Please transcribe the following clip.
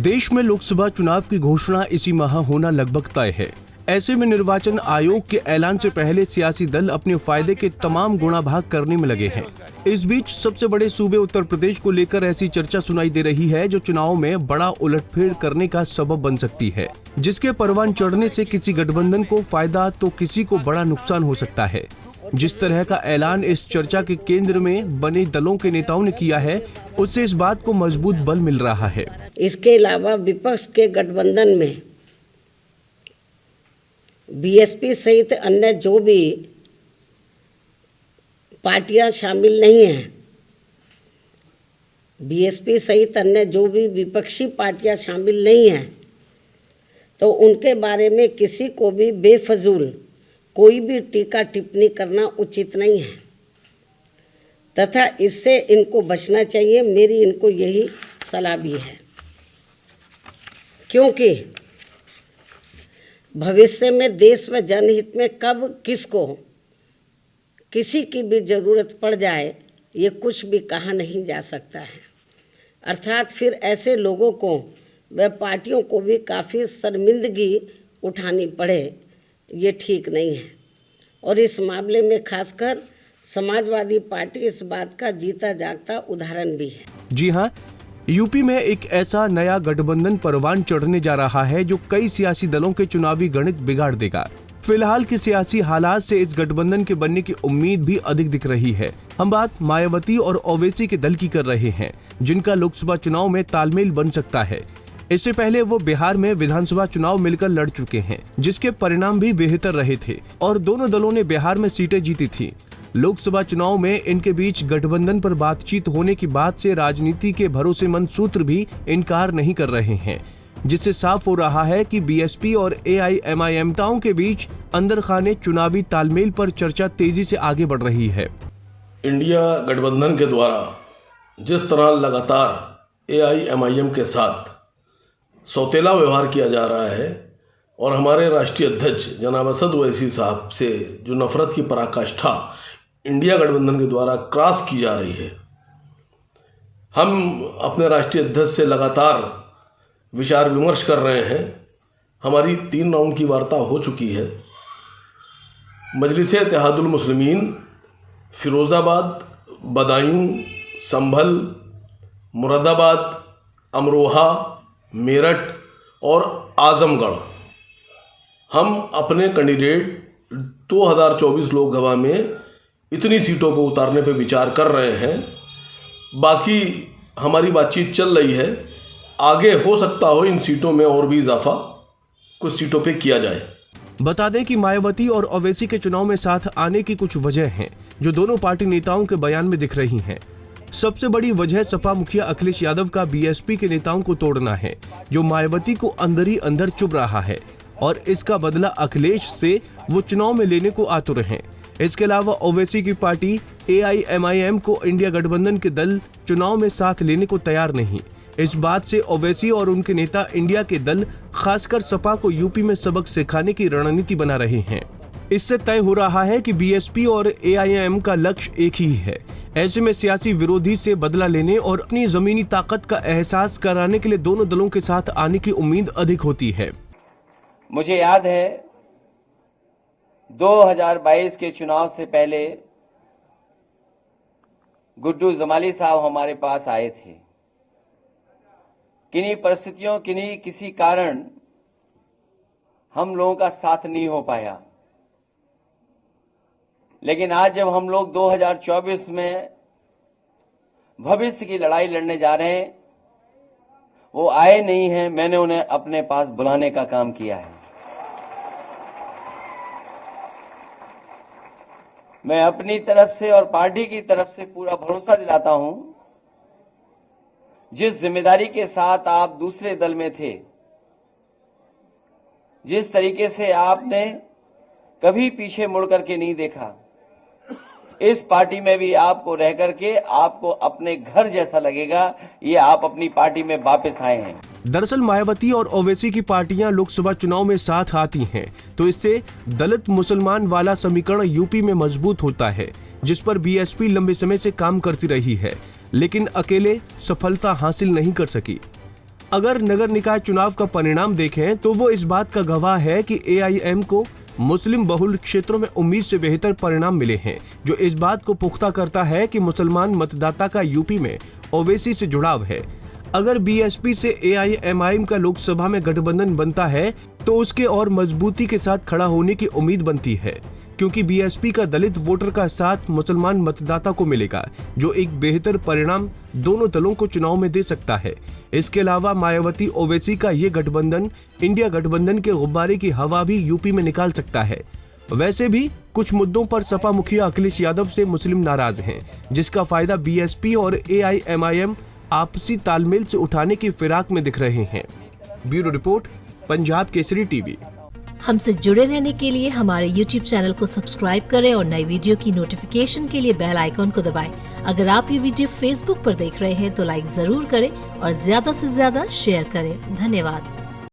देश में लोकसभा चुनाव की घोषणा इसी माह होना लगभग तय है। ऐसे में निर्वाचन आयोग के ऐलान से पहले सियासी दल अपने फायदे के तमाम गुणा भाग करने में लगे हैं। इस बीच सबसे बड़े सूबे उत्तर प्रदेश को लेकर ऐसी चर्चा सुनाई दे रही है जो चुनाव में बड़ा उलटफेर करने का सबब बन सकती है, जिसके परवान चढ़ने से किसी गठबंधन को फायदा तो किसी को बड़ा नुकसान हो सकता है। जिस तरह का ऐलान इस चर्चा के केंद्र में बने दलों के नेताओं ने किया है, उससे इस बात को मजबूत बल मिल रहा है। इसके अलावा विपक्ष के गठबंधन में बीएसपी सहित अन्य जो भी पार्टियां शामिल नहीं हैं, बीएसपी सहित अन्य जो भी विपक्षी पार्टियां शामिल नहीं हैं, तो उनके बारे में किसी को भी बेफजूल कोई भी टीका टिप्पणी करना उचित नहीं है तथा इससे इनको बचना चाहिए। मेरी इनको यही सलाह भी है, क्योंकि भविष्य में देश व जनहित में कब किसको किसी की भी ज़रूरत पड़ जाए, ये कुछ भी कहा नहीं जा सकता है। अर्थात फिर ऐसे लोगों को व पार्टियों को भी काफ़ी शर्मिंदगी उठानी पड़े, ये ठीक नहीं है। और इस मामले में खासकर समाजवादी पार्टी इस बात का जीता जागता उदाहरण भी है। जी हाँ, यूपी में एक ऐसा नया गठबंधन परवान चढ़ने जा रहा है जो कई सियासी दलों के चुनावी गणित बिगाड़ देगा। फिलहाल के सियासी हालात से इस गठबंधन के बनने की उम्मीद भी अधिक दिख रही है। हम बात मायावती और ओवैसी के दल की कर रहे हैं, जिनका लोकसभा चुनाव में तालमेल बन सकता है। इससे पहले वो बिहार में विधानसभा चुनाव मिलकर लड़ चुके हैं, जिसके परिणाम भी बेहतर रहे थे और दोनों दलों ने बिहार में सीटें जीती थी। लोकसभा चुनाव में इनके बीच गठबंधन पर बातचीत होने की बात से राजनीति के भरोसेमंद सूत्र भी इनकार नहीं कर रहे हैं, जिससे साफ हो रहा है कि बीएसपी और एआईएमआईएम के बीच अंदर खाने चुनावी तालमेल पर चर्चा तेजी से आगे बढ़ रही है। इंडिया गठबंधन के द्वारा जिस तरह लगातार एआईएमआईएम के साथ सौतेला व्यवहार किया जा रहा है और हमारे राष्ट्रीय अध्यक्ष जनाब असद ओवैसी साहब से जो नफरत की पराकाष्ठा इंडिया गठबंधन के द्वारा क्रॉस की जा रही है, हम अपने राष्ट्रीय अध्यक्ष से लगातार विचार विमर्श कर रहे हैं। हमारी 3 राउंड की वार्ता हो चुकी है। मजलिस इत्तेहादुल मुस्लिमीन, फिरोज़ाबाद, बदायूं, संभल, मुरादाबाद, अमरोहा, मेरठ और आजमगढ़, हम अपने कैंडिडेट 2024 लोकसभा में इतनी सीटों को उतारने पर विचार कर रहे हैं। बाकी हमारी बातचीत चल रही है, आगे हो सकता हो इन सीटों में और भी इजाफा कुछ सीटों पे किया जाए। बता दें कि मायावती और ओवैसी के चुनाव में साथ आने की कुछ वजह हैं जो दोनों पार्टी नेताओं के बयान में दिख रही हैं। सबसे बड़ी वजह सपा मुखिया अखिलेश यादव का बीएसपी के नेताओं को तोड़ना है, जो मायावती को अंदर ही अंदर चुभ रहा है और इसका बदला अखिलेश से वो चुनाव में लेने को आतुर हैं। इसके अलावा ओवैसी की पार्टी एआईएमआईएम को इंडिया गठबंधन के दल चुनाव में साथ लेने को तैयार नहीं। इस बात से ओवैसी और उनके नेता इंडिया के दल खासकर सपा को यूपी में सबक सिखाने की रणनीति बना रहे हैं। इससे तय हो रहा है कि बीएसपी और एआईएम का लक्ष्य एक ही है। ऐसे में सियासी विरोधी से बदला लेने और अपनी जमीनी ताकत का एहसास कराने के लिए दोनों दलों के साथ आने की उम्मीद अधिक होती है। मुझे याद है 2022 के चुनाव से पहले गुड्डू जमाली साहब हमारे पास आए थे। किन्हीं परिस्थितियों किसी कारण हम लोगों का साथ नहीं हो पाया, लेकिन आज जब हम लोग 2024 में भविष्य की लड़ाई लड़ने जा रहे हैं, वो आए नहीं हैं, मैंने उन्हें अपने पास बुलाने का काम किया है। मैं अपनी तरफ से और पार्टी की तरफ से पूरा भरोसा दिलाता हूं, जिस जिम्मेदारी के साथ आप दूसरे दल में थे, जिस तरीके से आपने कभी पीछे मुड़ करके नहीं देखा, इस पार्टी में भी आपको रह करके आपको अपने घर जैसा लगेगा। ये आप अपनी पार्टी में वापस आए हैं। दरअसल मायावती और ओवैसी की पार्टियां लोकसभा चुनाव में साथ आती हैं, तो इससे दलित मुसलमान वाला समीकरण यूपी में मजबूत होता है, जिस पर बीएसपी लंबे समय से काम करती रही है, लेकिन अकेले सफलता हासिल नहीं कर सकी। अगर नगर निकाय चुनाव का परिणाम देखें तो वो इस बात का गवाह है कि AIM को मुस्लिम बहुल क्षेत्रों में उम्मीद से बेहतर परिणाम मिले हैं, जो इस बात को पुख्ता करता है कि मुसलमान मतदाता का यूपी में ओवैसी से जुड़ाव है। अगर BSP से AIMIM का लोकसभा में गठबंधन बनता है तो उसके और मजबूती के साथ खड़ा होने की उम्मीद बनती है, क्योंकि BSP का दलित वोटर का साथ मुसलमान मतदाता को मिलेगा, जो एक बेहतर परिणाम दोनों दलों को चुनाव में दे सकता है। इसके अलावा मायावती ओवैसी का ये गठबंधन इंडिया गठबंधन के गुब्बारे की हवा भी यूपी में निकाल सकता है। वैसे भी कुछ मुद्दों पर सपा मुखिया अखिलेश यादव से मुस्लिम नाराज हैं, जिसका फायदा BSP और AIMIM आपसी तालमेल से उठाने की फिराक में दिख रहे हैं। Bureau report, Punjab Kesari TV. हमसे जुड़े रहने के लिए हमारे YouTube चैनल को सब्सक्राइब करें और नई वीडियो की नोटिफिकेशन के लिए बेल आइकॉन को दबाएं। अगर आप ये वीडियो Facebook पर देख रहे हैं तो लाइक जरूर करें और ज्यादा से ज्यादा शेयर करें। धन्यवाद।